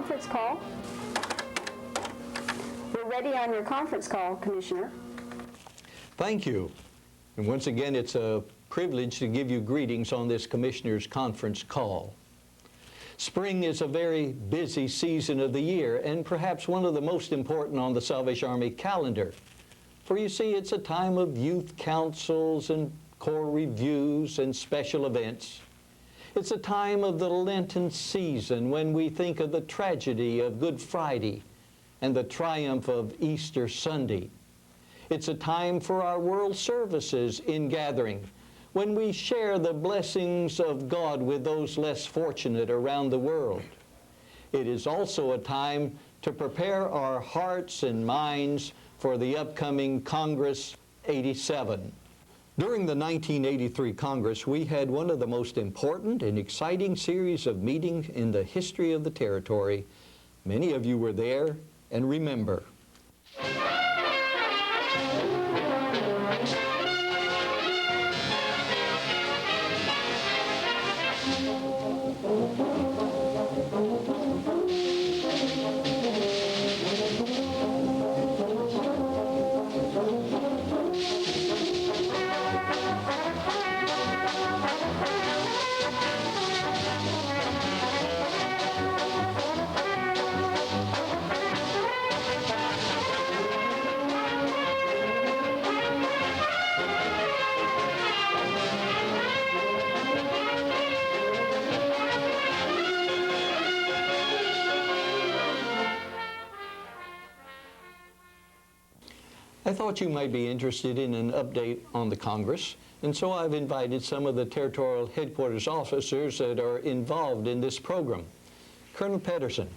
conference call. We're ready on your conference call, Commissioner. Thank you. And once again, it's a privilege to give you greetings on this Commissioner's Conference call. Spring is a very busy season of the year, and perhaps one of the most important on the Salvation Army calendar. For you see, it's a time of youth councils and corps reviews and special events. It's a time of the Lenten season when we think of the tragedy of Good Friday and the triumph of Easter Sunday. It's a time for our world services in gathering, when we share the blessings of God with those less fortunate around the world. It is also a time to prepare our hearts and minds for the upcoming Congress 87. During the 1983 Congress, we had one of the most important and exciting series of meetings in the history of the territory. Many of you were there and remember. I thought you might be interested in an update on the Congress, and so I've invited some of the territorial headquarters officers that are involved in this program. Colonel Pedersen,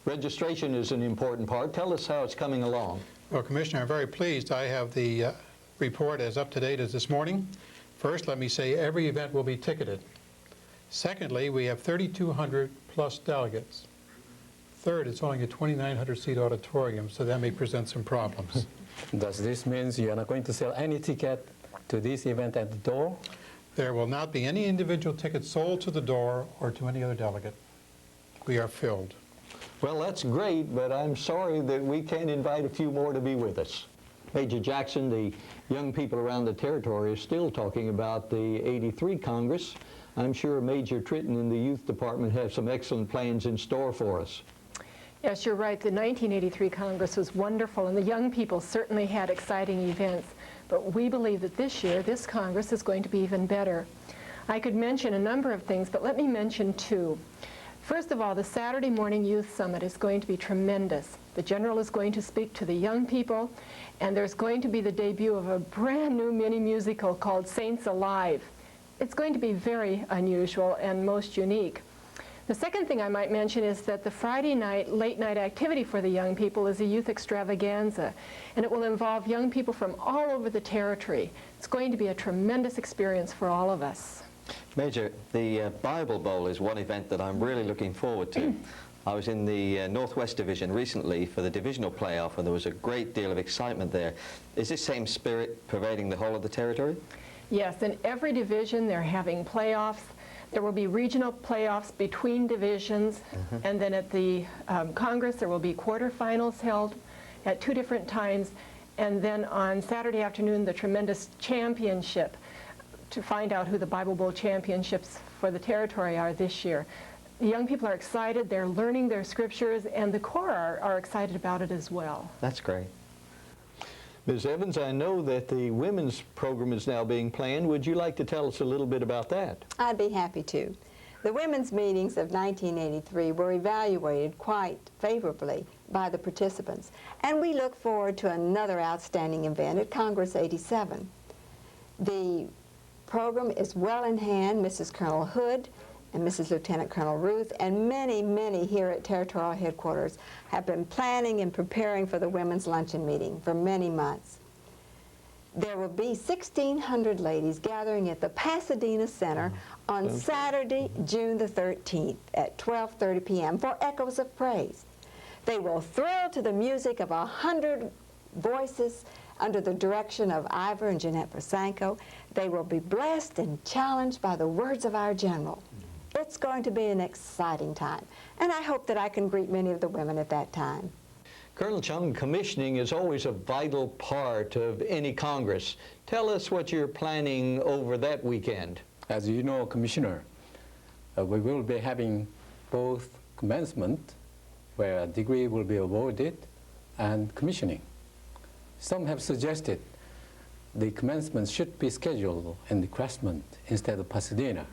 registration is an important part. Tell us how it's coming along. Well, Commissioner, I'm very pleased. I have the report as up to date as this morning. First, let me say every event will be ticketed. Secondly, we have 3,200 plus delegates. Third, it's only a 2,900 seat auditorium, so that may present some problems. Does this mean you are not going to sell any ticket to this event at the door? There will not be any individual ticket sold to the door or to any other delegate. We are filled. Well, that's great, but I'm sorry that we can't invite a few more to be with us. Major Jackson, the young people around the territory are still talking about the 83 Congress. I'm sure Major Tritton in the Youth Department have some excellent plans in store for us. Yes, you're right. The 1983 Congress was wonderful, and the young people certainly had exciting events. But we believe that this year, this Congress is going to be even better. I could mention a number of things, but let me mention two. First of all, the Saturday Morning Youth Summit is going to be tremendous. The General is going to speak to the young people, and there's going to be the debut of a brand new mini musical called Saints Alive. It's going to be very unusual and most unique. The second thing I might mention is that the Friday night, late night activity for the young people is a youth extravaganza, and it will involve young people from all over the territory. It's going to be a tremendous experience for all of us. Major, the Bible Bowl is one event that I'm really looking forward to. I was in the Northwest Division recently for the divisional playoff, and there was a great deal of excitement there. Is this same spirit pervading the whole of the territory? Yes, in every division they're having playoffs. There will be regional playoffs between divisions, and then at the Congress there will be quarterfinals held at 2 different times, and then on Saturday afternoon the tremendous championship to find out who the Bible Bowl championships for the territory are this year. The young people are excited, they're learning their scriptures, and the Corps are excited about it as well. That's great. Ms. Evans, I know that the women's program is now being planned. Would you like to tell us a little bit about that? I'd be happy to. The women's meetings of 1983 were evaluated quite favorably by the participants, and we look forward to another outstanding event at Congress 87. The program is well in hand. Mrs. Colonel Hood and Mrs. Lieutenant Colonel Ruth and many, many here at Territorial Headquarters have been planning and preparing for the women's luncheon meeting for many months. There will be 1,600 ladies gathering at the Pasadena Center on Saturday, June the 13th at 12:30 p.m. for Echoes of Praise. They will thrill to the music of 100 voices under the direction of Ivor and Jeanette Versanko. They will be blessed and challenged by the words of our General. It's going to be an exciting time, and I hope that I can greet many of the women at that time. Colonel Chung, commissioning is always a vital part of any Congress. Tell us what you're planning over that weekend. As you know, Commissioner, we will be having both commencement, where a degree will be awarded, and commissioning. Some have suggested the commencement should be scheduled in the Craftsman instead of Pasadena.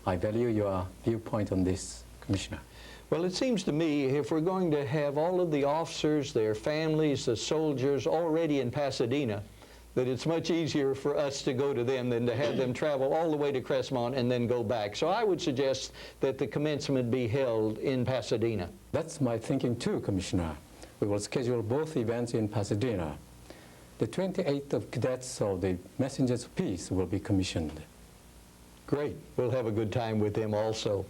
I value your viewpoint on this, Commissioner. Well, it seems to me if we're going to have all of the officers, their families, the soldiers already in Pasadena, that it's much easier for us to go to them than to have them travel all the way to Crestmont and then go back. So I would suggest that the commencement be held in Pasadena. That's my thinking too, Commissioner. We will schedule both events in Pasadena. The 28th of cadets of the Messengers of Peace will be commissioned. Great. We'll have a good time with them also.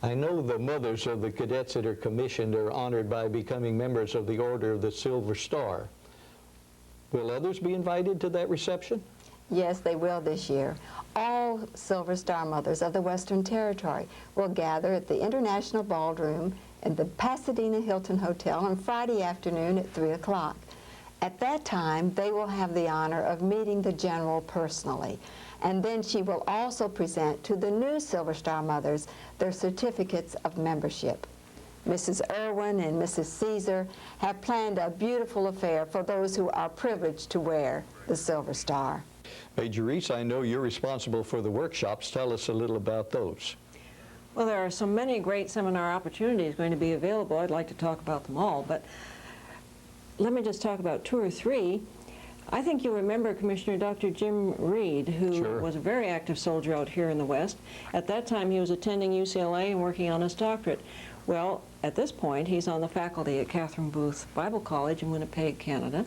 I know the mothers of the cadets that are commissioned are honored by becoming members of the Order of the Silver Star. Will others be invited to that reception? Yes, they will this year. All Silver Star mothers of the Western Territory will gather at the International Ballroom in the Pasadena Hilton Hotel on Friday afternoon at 3 o'clock. At that time, they will have the honor of meeting the General personally. And then she will also present to the new Silver Star mothers their certificates of membership. Mrs. Irwin and Mrs. Caesar have planned a beautiful affair for those who are privileged to wear the Silver Star. Major Reese, I know you're responsible for the workshops. Tell us a little about those. Well, there are so many great seminar opportunities going to be available. I'd like to talk about them all, but let me just talk about 2 or 3. I think you remember Commissioner Dr. Jim Reed, who Sure. was a very active soldier out here in the West. At that time, he was attending UCLA and working on his doctorate. Well, at this point, he's on the faculty at Catherine Booth Bible College in Winnipeg, Canada.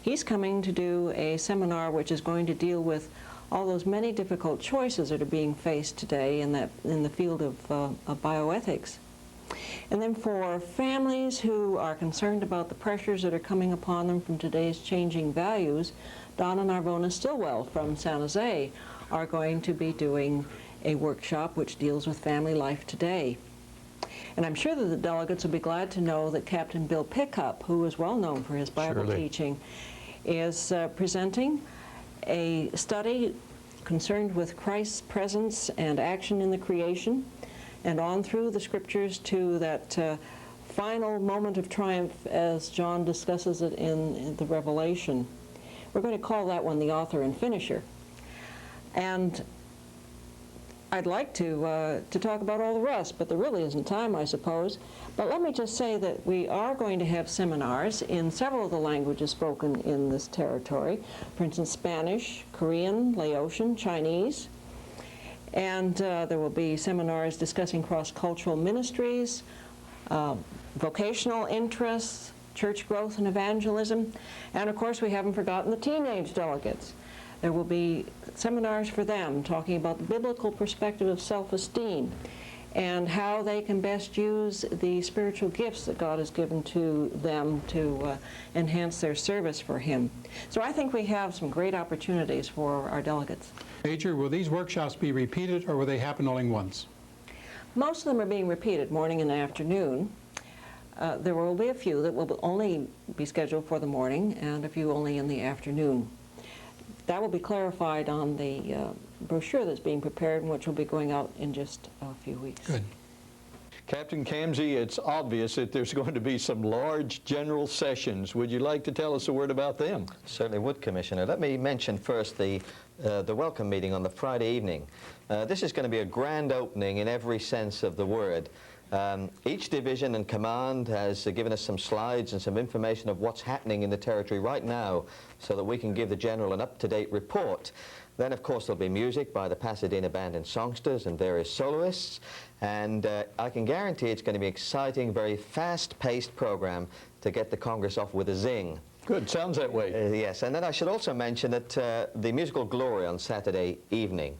He's coming to do a seminar which is going to deal with all those many difficult choices that are being faced today in the field of bioethics. And then for families who are concerned about the pressures that are coming upon them from today's changing values, Donna and Arvona Stillwell from San Jose are going to be doing a workshop which deals with family life today. And I'm sure that the delegates will be glad to know that Captain Bill Pickup, who is well known for his Bible Surely. teaching, is presenting a study concerned with Christ's presence and action in the creation, and on through the scriptures to that final moment of triumph as John discusses it in the Revelation. We're going to call that one the author and finisher. And I'd like to talk about all the rest, but there really isn't time, I suppose. But let me just say that we are going to have seminars in several of the languages spoken in this territory. For instance, Spanish, Korean, Laotian, Chinese. And there will be seminars discussing cross-cultural ministries, vocational interests, church growth and evangelism. And of course, we haven't forgotten the teenage delegates. There will be seminars for them talking about the biblical perspective of self-esteem and how they can best use the spiritual gifts that God has given to them to enhance their service for Him. So I think we have some great opportunities for our delegates. Major, will these workshops be repeated or will they happen only once? Most of them are being repeated morning and afternoon. There will be a few that will only be scheduled for the morning and a few only in the afternoon. That will be clarified on the brochure that's being prepared and which will be going out in just a few weeks. Good. Captain Kamsey, it's obvious that there's going to be some large general sessions. Would you like to tell us a word about them? Certainly would, Commissioner. Let me mention first the welcome meeting on the Friday evening. This is going to be a grand opening in every sense of the word. Each division and command has given us some slides and some information of what's happening in the territory right now so that we can give the General an up-to-date report. Then, of course, there'll be music by the Pasadena Band and Songsters and various soloists. And I can guarantee it's going to be an exciting, very fast-paced program to get the Congress off with a zing. Good, sounds that way. Yes, and then I should also mention that the Musical Glory on Saturday evening,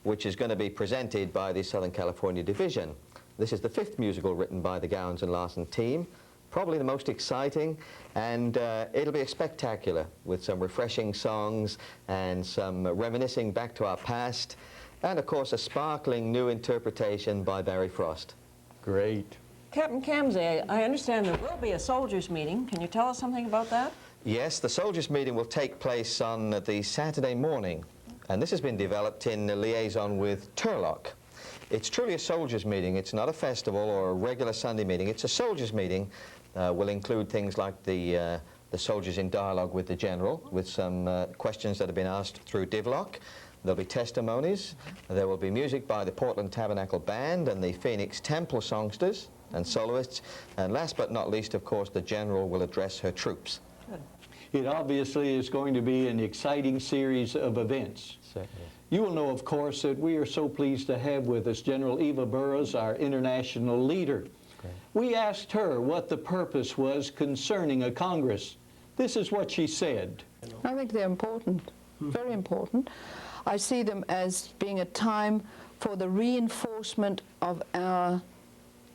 which is going to be presented by the Southern California Division. This is the 5th musical written by the Gowans and Larson team, probably the most exciting, and it'll be spectacular with some refreshing songs and some reminiscing back to our past. and of course a sparkling new interpretation by Barry Frost. Great. Captain Kamsey, I understand there will be a soldiers' meeting. Can you tell us something about that? Yes, the soldiers' meeting will take place on the Saturday morning, and this has been developed in liaison with Turlock. It's truly a soldiers' meeting. It's not a festival or a regular Sunday meeting. It's a soldiers' meeting. Will include things like the soldiers in dialogue with the general, with some questions that have been asked through Divlock. There'll be testimonies. There will be music by the Portland Tabernacle Band and the Phoenix Temple songsters and soloists. And last but not least, of course, the general will address her troops. It obviously is going to be an exciting series of events. Certainly. You will know, of course, that we are so pleased to have with us General Eva Burroughs, our international leader. We asked her what the purpose was concerning a Congress. This is what she said. I think they're important, very important. I see them as being a time for the reinforcement of our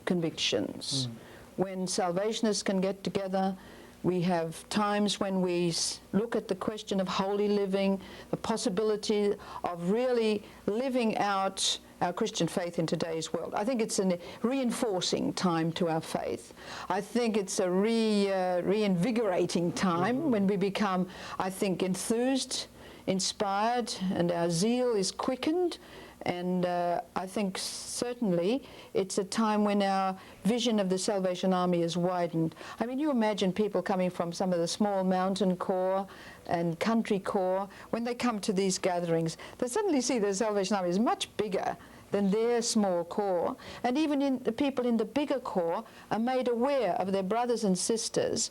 convictions. When Salvationists can get together, we have times when we look at the question of holy living, the possibility of really living out our Christian faith in today's world. I think it's a reinforcing time to our faith. I think it's a reinvigorating time when we become, I think, enthused, inspired, and our zeal is quickened. And I think certainly it's a time when our vision of the Salvation Army is widened. I mean, you imagine people coming from some of the small mountain corps and country corps, when they come to these gatherings, they suddenly see the Salvation Army is much bigger than their small corps. And even the people in the bigger corps are made aware of their brothers and sisters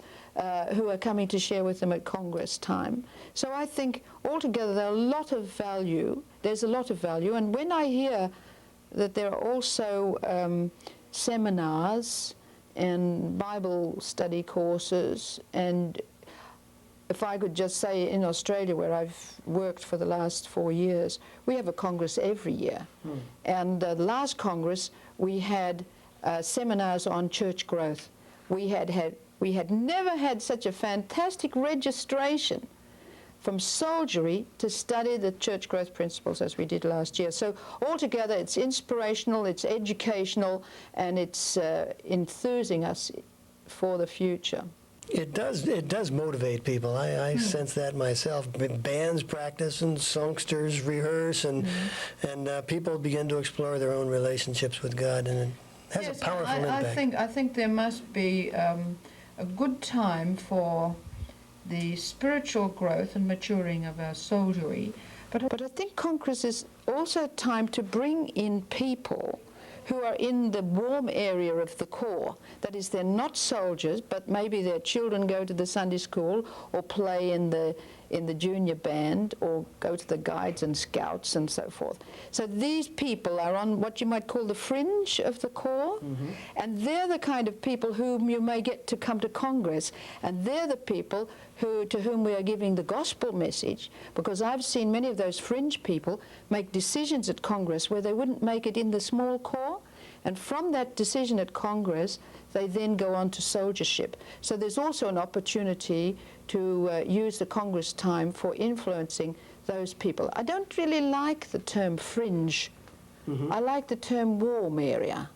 who are coming to share with them at Congress time. So I think altogether there's a lot of value. And when I hear that there are also seminars and Bible study courses, and if I could just say, in Australia, where I've worked for the last 4 years, we have a Congress every year. And the last Congress, we had seminars on church growth. We had never had such a fantastic registration from soldiery to study the church growth principles as we did last year. So altogether, it's inspirational, it's educational, and it's enthusing us for the future. It does motivate people. I sense that myself. Bands practice and songsters rehearse, and people begin to explore their own relationships with God, and it has a powerful impact. I think there must be a good time for the spiritual growth and maturing of our soldiery. But I think Congress is also a time to bring in people who are in the warm area of the Corps. That is, they're not soldiers, but maybe their children go to the Sunday school or play in the junior band or go to the Guides and Scouts and so forth. So these people are on what you might call the fringe of the Corps, and they're the kind of people whom you may get to come to Congress, and they're the people to whom we are giving the gospel message, because I've seen many of those fringe people make decisions at Congress where they wouldn't make it in the small Corps, and from that decision at Congress, they then go on to soldiership. So there's also an opportunity to use the Congress time for influencing those people. I don't really like the term fringe. I like the term warm area,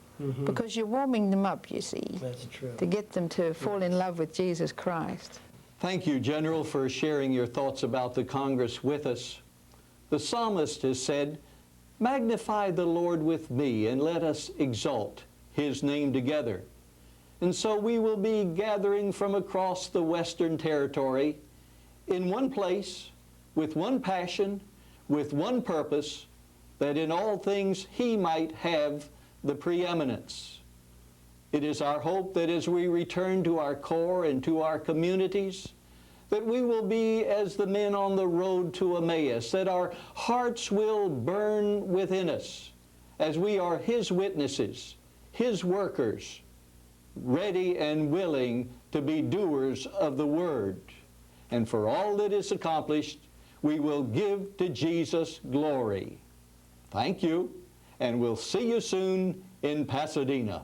because you're warming them up, you see. That's true. To get them to fall in love with Jesus Christ. Thank you, General, for sharing your thoughts about the Congress with us. The psalmist has said, "Magnify the Lord with me, and let us exalt His name together." And so we will be gathering from across the Western Territory in one place, with one passion, with one purpose, that in all things He might have the preeminence. It is our hope that as we return to our Corps and to our communities, that we will be as the men on the road to Emmaus, that our hearts will burn within us as we are His witnesses, His workers, ready and willing to be doers of the Word. And for all that is accomplished, we will give to Jesus glory. Thank you, and we'll see you soon in Pasadena.